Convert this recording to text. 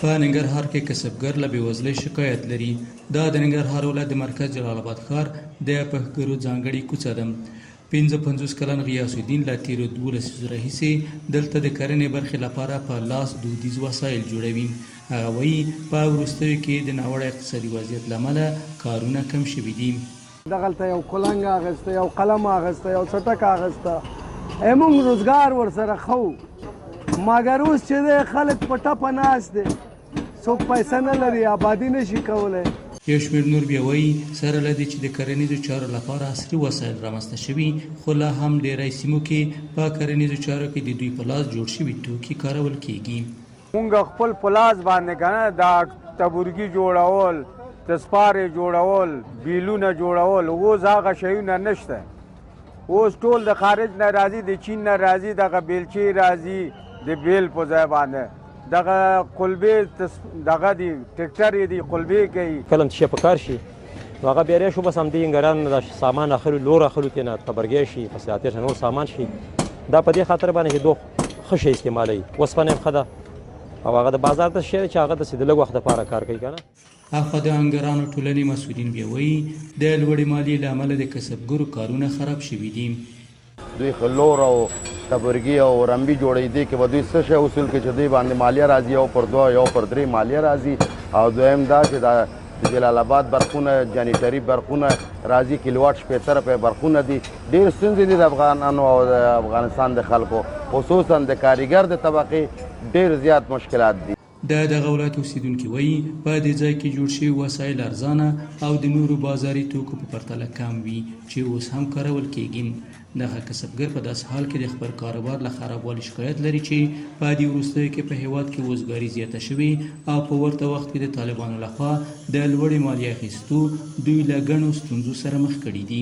په ننګرهار کې کسبګر له بېوزلۍ شکایت لري. دا د ننګرهار ولایت د مرکز جلال آباد ښار د پښګرو ځانګړې کوڅه ده. 55 کلن غیاث الدین له تېرو 12 لسیزو راهیسې دلته د کرنې برخې لپاره په لاس دودیز وسایل جوړوي. هغه وایي په وروستیو کې د ناوړه اقتصادي وضعیت له امله کارونه کم شوي دي. دغلته یو کلنګ اخیسته، یو قلم اخیسته، یو څټک اخیسته، موږ روزګار ورسره ښو. مګر اوس چې دی خلک په ټپه ناست دی، څوک پیسه نه لري، آبادي نشي کولی. یو شمېر نور بیا وایي سره له دې چې د کرنیزو چارو لپاره عصري وسایل رامنځته شوي، خو لا هم ډېری سیمو کې په کرنیزو چارو کې د دوی په لاس جوړ شوي توکي کارول کیږي. مونږ خپل په لاس باندې که نه دا تبورګي جوړول، تسپارې جوړول، بیلونه جوړول، اوس هغه شیونه نشته. اوس ټول د خارج نه راځي، د چین نه راځي، دغه بیلچې راځي د بیل په ځای باندې، دغه قلبې دغه دي ټریکټر دي قلبې کوي. کله چې په کار شي نو هغه بیا شو بس همدې انګران د سامان اخلو، لور اخلو تېنه تبرګی شي، فصلاتي نور سامان شي. دا په دې خاطر باندې چې دوه ښه شی استعمالوي. اوسپنه هم ښه ده او هغه د بازار ته شی چې هغه داسې د لږ وخت دپاره کار کوي که نه. اخوا د انګرانو ټولنې مسؤلین بیا وایي د لوړې مالیې له امله د کسبګرو کارونه خراب شوي دي. دوی لور او تبرګي او رمبي جوړوي، دې کې به دوی څه شی اصول کې چې دوی باندې مالیه راځي، یو پر 2 یو پر 3 مالیه راځي. او دویم دا چې دا د جلال آباد برقونه، جانیټري برقونه راځي، کیلوواټ 75 روپۍ برقونه دي. ډېر ستونزې دي د افغانانو او د افغانستان د خلکو، خصوصا د کاریګر د طبقې ډېر زیات مشکلات دي. د دغه ولایت اوسیدونکي وایي په دې ځای کې جوړ شوي وسایل ارزانه او د نورو بازاري توکو په پرتله کم وي چې اوس هم کارول کیږي. دغه کسبګر په داسې حال کې د خپل کاروبار له خرابوالي شکایت لري چې په دې وروستیو کې په هیواد کې وزګاري زیاته شوې او په ورته وخت کې د طالبانو لخوا د لوړې مالیې اخیستو دوی له ګڼو ستونزو سره مخ کړي دي.